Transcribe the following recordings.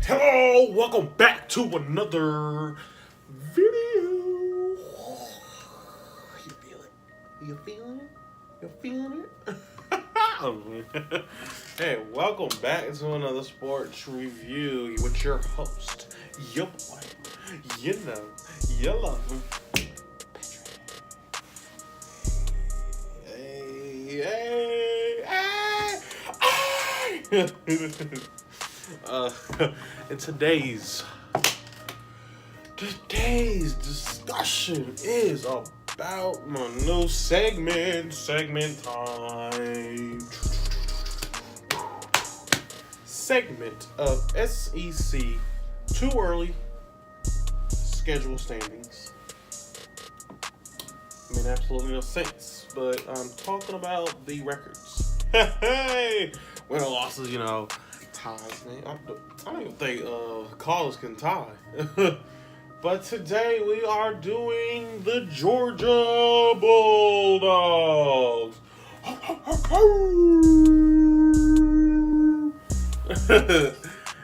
Hello, welcome back to another video. You feel it? You feeling it? You feeling it? Hey, welcome back to another sports review with your host, your boy, you know, you love him. Hey. And today's discussion is about my new segment time. Segment of SEC too early schedule standings. I mean, absolutely no sense, but I'm talking about the records. Hey, winner losses, you know. Ties, man. I don't even think callers can tie. But today we are doing the Georgia Bulldogs.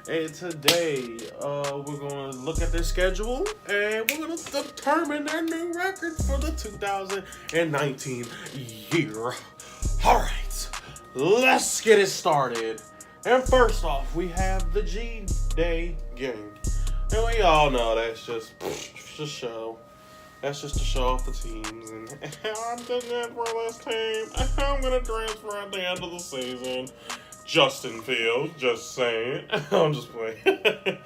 And today we're going to look at their schedule and we're going to determine their new record for the 2019 year. All right, let's get it started. And first off, we have the G-Day game. And we all know that's just a show. That's just to show off the teams. And I'm doing it for this team. I'm going to transfer at the end of the season. Justin Fields, just saying. I'm just playing.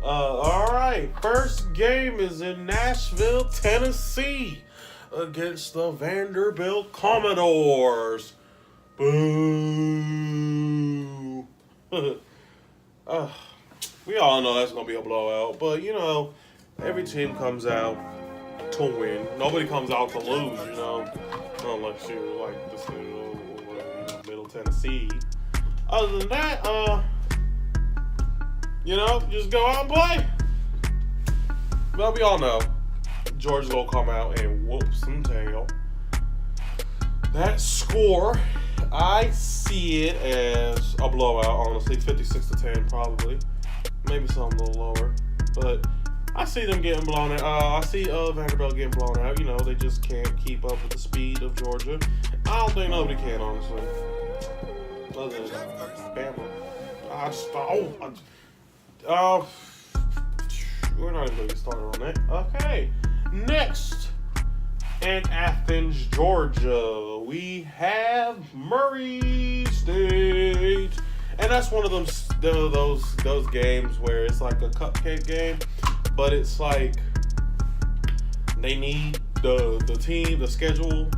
All right. First game is in Nashville, Tennessee against the Vanderbilt Commodores. Boo. We all know that's going to be a blowout, but you know, every team comes out to win. Nobody comes out to lose, you know, unless you're like this little, Middle Tennessee. Other than that, you know, just go out and play. But we all know Georgia's going to come out and whoop some tail. That score, I see it as a blowout, honestly. 56-10, probably. Maybe something a little lower. But I see them getting blown out. I see Vanderbilt getting blown out. You know, they just can't keep up with the speed of Georgia. I don't think nobody can, honestly. Other than Bama. We're not even going to get started on that. Okay. Next. In Athens, Georgia, we have Murray State, and that's one of those games where it's like a cupcake game, but it's like they need the team, the schedule,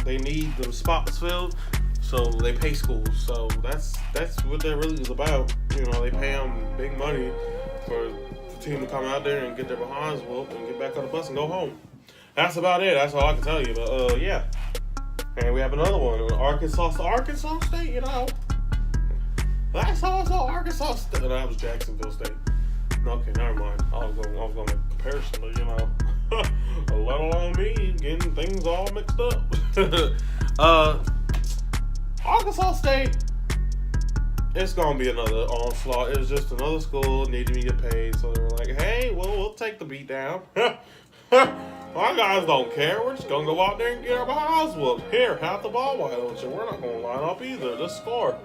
they need the spots filled, so they pay schools. So that's what that really is about. You know, they pay them big money for the team to come out there and get their behinds whooped and get back on the bus and go home. That's about it. That's all I can tell you. But, yeah. And we have another one. Arkansas State, you know. That's also Arkansas State. No, that was Jacksonville State. Okay, never mind. I was going to make a comparison, but, you know. Let alone me getting things all mixed up. Arkansas State, it's going to be another onslaught. It's just another school needing to get paid. So they were like, hey, well, we'll take the beat down. Our guys don't care. We're just going to go out there and get our behinds whooped. Here, have the ball, why don't you? We're not going to line up either. Just score.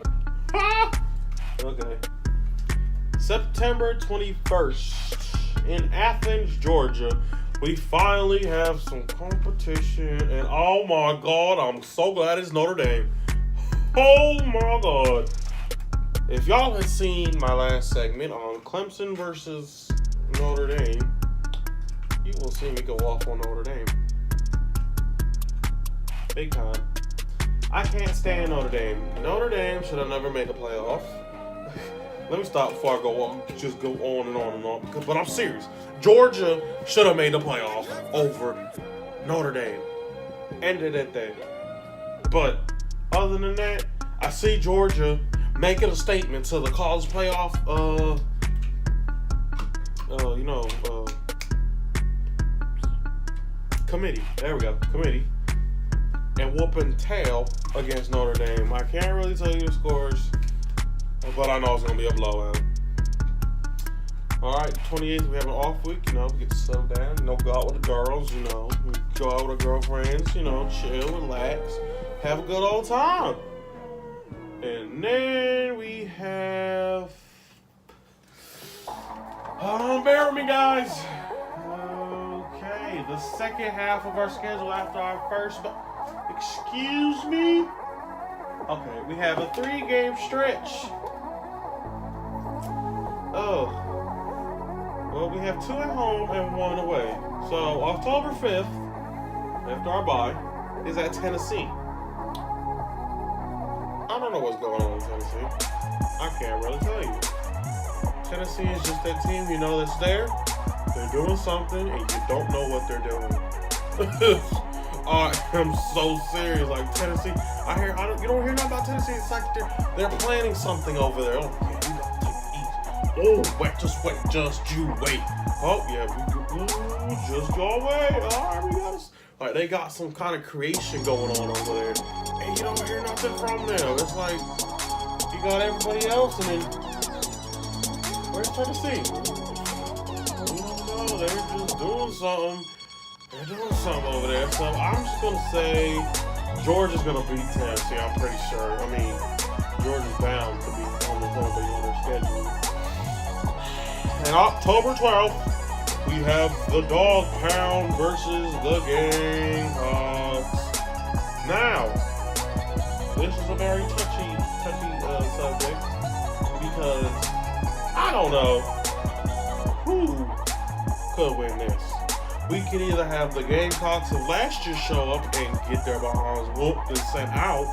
Okay. September 21st in Athens, Georgia, we finally have some competition. And oh my God, I'm so glad it's Notre Dame. Oh my God. If y'all had seen my last segment on Clemson versus Notre Dame, you will see me go off on Notre Dame. Big time. I can't stand Notre Dame. Notre Dame should have never made a playoff. Let me stop before I go on. Just go on and on and on. But I'm serious. Georgia should have made the playoff over Notre Dame. Ended at that. But other than that, I see Georgia making a statement to the college playoff. Committee. There we go. Committee. and whooping tail against Notre Dame. I can't really tell you the scores, but I know it's going to be a blowout. All right, 28th, we have an off week. You know, we get to settle down. You know, go out with the girls. You know, we go out with our girlfriends. You know, chill, relax, have a good old time. And then we have. Bear with me, guys. Okay, the second half of our schedule after our first. Excuse me. Okay, we have a 3-game stretch. Oh. Well, we have 2 at home and 1 away. So, October 5th, after our bye, is at Tennessee. I don't know what's going on in Tennessee. I can't really tell you. Tennessee is just that team, you know, that's there. They're doing something, and you don't know what they're doing. I am so serious. Like, Tennessee, you don't hear nothing about Tennessee. It's like they're planning something over there. Oh, yeah, we got to take it easy. Oh, just you wait. Oh, yeah, just y'all wait. All right, we got us. Like, they got some kind of creation going on over there, and you don't hear nothing from them. It's like you got everybody else, and then where's Tennessee? I don't know. They're just doing something. They're doing something over there. So I'm just gonna say Georgia's gonna beat Tennessee. I'm pretty sure. I mean, Georgia's bound to be on their schedule. And October 12th, we have the Dog Pound versus the Gamecocks. Now, this is a very touchy subject because I don't know who could win this. We could either have the Gamecocks of last year show up and get their behinds whooped and sent out,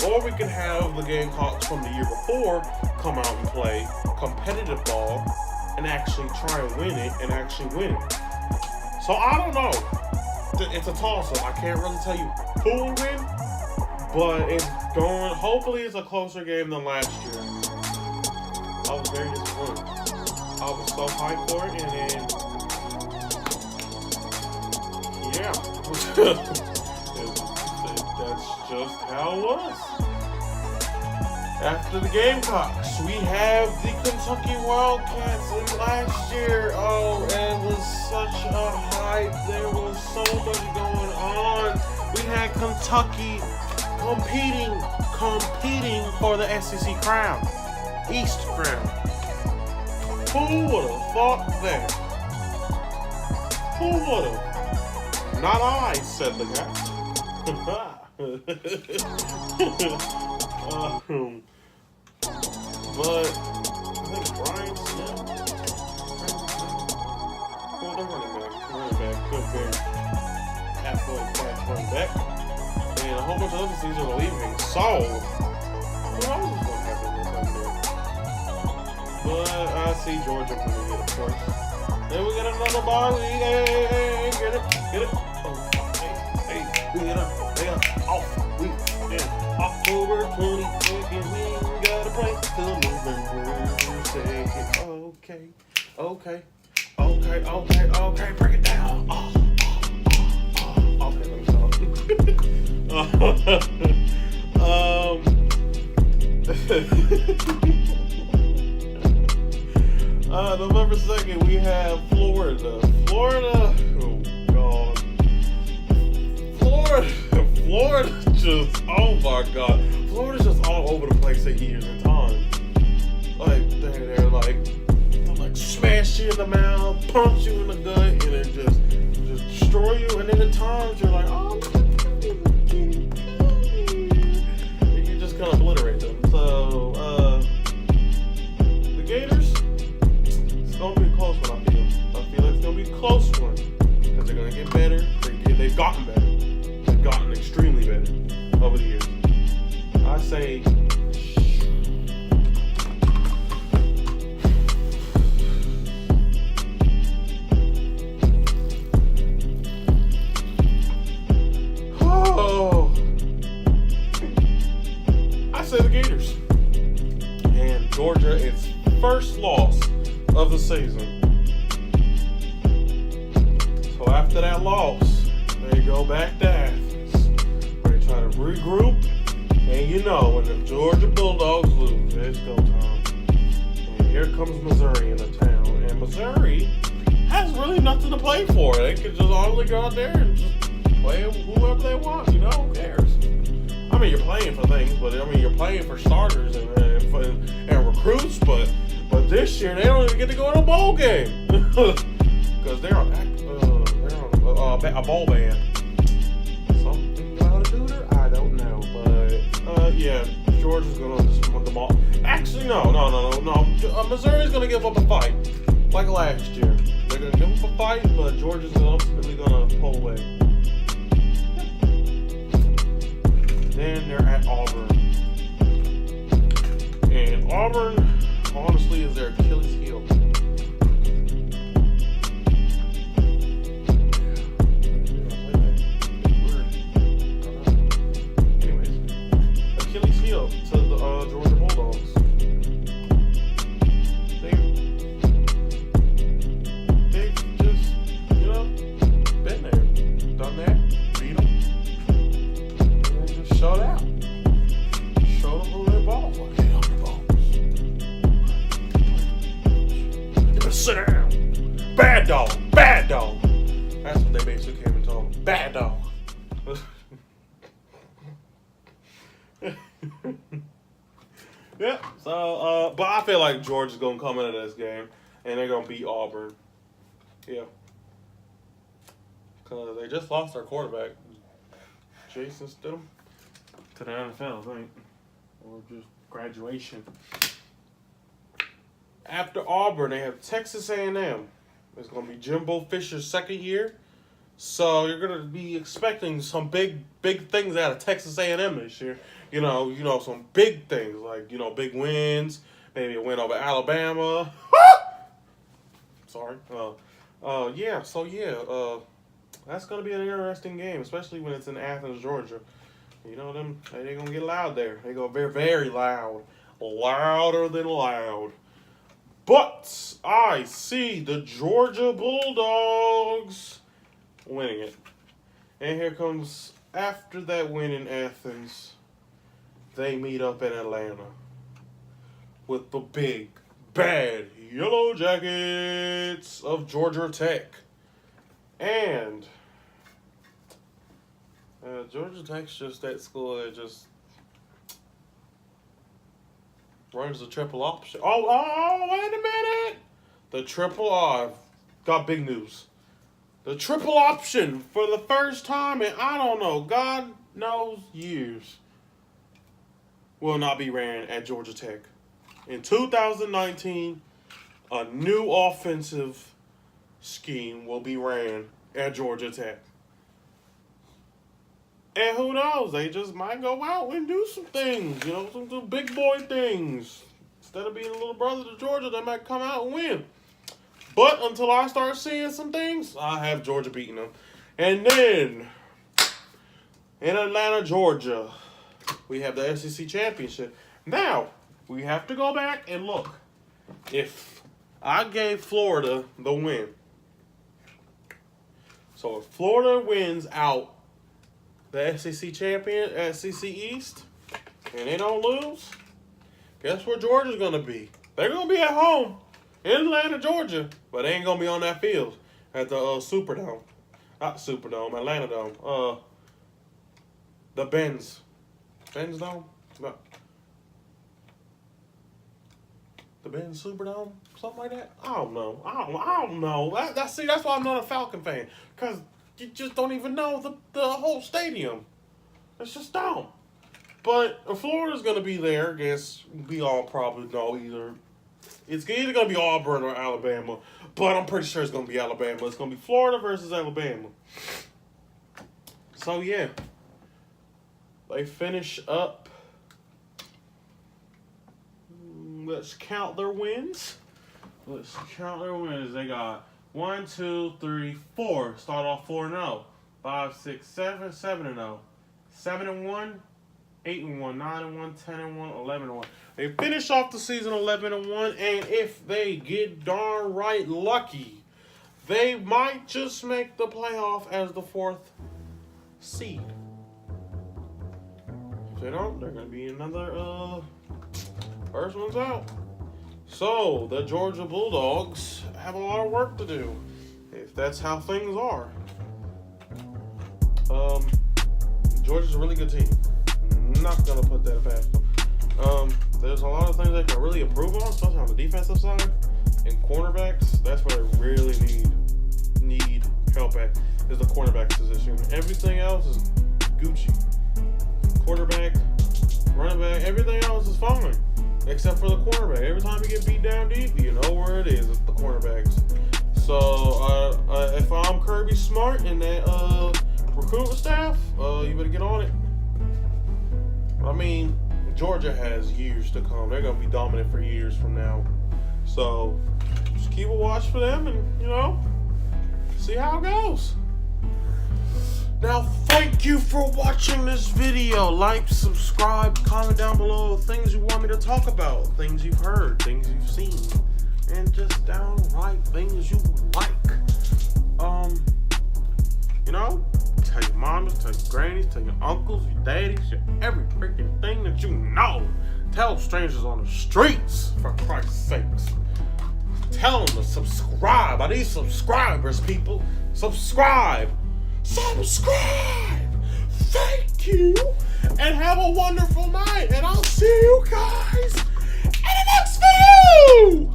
or we could have the Gamecocks from the year before come out and play competitive ball and actually try and win it and actually win it. So I don't know. It's a toss-up. I can't really tell you who will win, but hopefully it's a closer game than last year. I was very disappointed. I was so hyped for it, and then yeah. That's just how it was. After the Gamecocks, we have the Kentucky Wildcats. And last year, oh, it was such a hype. There was so much going on. We had Kentucky competing for the SEC crown, East crown. Who would have thought that? Who would have? Not I, said the guy. But I think Brian Smith. Well, they're running back, good, very athletic, fast running back, and a whole bunch of other seasons are leaving. So, who knows what's going to happen this Sunday? But I see Georgia winning it, of course. Then we get another bye week. Hey, get it. We get an off week. October 22nd, we gotta play till November 2nd. Okay, break it down. Okay, let me stop. November 2nd, we have Florida. Oh God. Florida just, oh my God. Florida's just all over the place at years and times. Like, they're like smash you in the mouth, punch you in the gut, and then just destroy you. And then at times you're like, oh, and you just kind of obliterate them. So, the Gators, it's going to be a close one, I feel. I feel like it's going to be a close one because they're going to get better. They've gotten better. They've gotten extremely better over the years. I say the Gators. And Georgia, its first loss of the season. So after that loss, they go back to Athens. regroup, and you know when the Georgia Bulldogs lose, it's go time. And here comes Missouri into town, and Missouri has really nothing to play for. They could just honestly go out there and just play whoever they want. You know, who cares? I mean, you're playing for things, but I mean, you're playing for starters and recruits, but this year they don't even get to go to a bowl game because they're on a bowl ban. Something about a tutor? I don't know, but yeah, Georgia's gonna just demolish. Actually, no. Missouri's gonna give up a fight like last year. They're gonna give up a fight, but Georgia's ultimately gonna pull away. Then they're at Auburn. And Auburn, honestly, is their Achilles heel. Anyways, Achilles heel to the Georgia Bulldogs. They've just, been there, done that, beat them. Showed out. Showed them who their balls were. Get on your balls. You better sit down. Bad dog. Bad dog. That's what they basically came and told them. Bad dog. Yeah. So, but I feel like Georgia's gonna come into this game and they're gonna beat Auburn. Yeah. Cause they just lost their quarterback, Jason Stidham, to the NFL, I think, or just graduation. After Auburn, they have Texas A&M. It's going to be Jimbo Fisher's second year, so you're going to be expecting some big things out of Texas A&M this year. You know, some big things like big wins, maybe a win over Alabama. Sorry. That's going to be an interesting game, especially when it's in Athens, Georgia. You know them, they're going to get loud there. They go very, very loud. Louder than loud. But I see the Georgia Bulldogs winning it. And here comes, after that win in Athens, they meet up in Atlanta with the big, bad Yellow Jackets of Georgia Tech. And Georgia Tech's just that school that just runs the triple option. Oh, wait a minute. The triple, I've got big news. The triple option for the first time in, I don't know, God knows years, will not be ran at Georgia Tech. In 2019, a new offensive scheme will be ran at Georgia Tech. And who knows, they just might go out and do some things, some big boy things. Instead of being a little brother to Georgia, they might come out and win. But until I start seeing some things, I have Georgia beating them. And then, in Atlanta, Georgia, we have the SEC Championship. Now, we have to go back and look. If I gave Florida the win, so if Florida wins out the SEC champion, SEC East, and they don't lose, guess where Georgia's going to be? They're going to be at home in Atlanta, Georgia, but they ain't going to be on that field at the Superdome. Not Superdome, Atlanta Dome. The Benz Dome? No. The Benz Superdome? Something like that? I don't know. That's why I'm not a Falcon fan. Because you just don't even know the whole stadium. It's just dumb. But Florida's going to be there. I guess we all probably know either. It's either going to be Auburn or Alabama. But I'm pretty sure it's going to be Alabama. It's going to be Florida versus Alabama. So, yeah. They finish up. Let's count their wins. They got 1, 2, 3, 4. Start off 4-0. 5, 6, 7, 7-0. 7-1, 8-1, 9-1, 10-1, 11-1. They finish off the season 11-1, and if they get darn right lucky, they might just make the playoff as the 4th seed. they don't, they're going to be another first one's out. So, the Georgia Bulldogs have a lot of work to do, if that's how things are. Georgia's a really good team. Not going to put that past them. There's a lot of things they can really improve on, especially on the defensive side. And cornerbacks, that's where they really need help at, is the cornerback position. Everything else is Gucci. Quarterback, running back, everything else is fine. Except for the cornerback. Every time you get beat down deep, you know where it is. It's the cornerbacks. So, if I'm Kirby Smart and that recruiting staff, you better get on it. I mean, Georgia has years to come. They're going to be dominant for years from now. So, just keep a watch for them and, see how it goes. Now, thank you for watching this video. Like, subscribe, comment down below things you want me to talk about, things you've heard, things you've seen, and just downright things you like. Tell your mamas, tell your grannies, tell your uncles, your daddies, your every freaking thing that you know. Tell strangers on the streets, for Christ's sakes. Tell them to subscribe. I need subscribers, people. Subscribe. Thank you. And have a wonderful night. And I'll see you guys in the next video.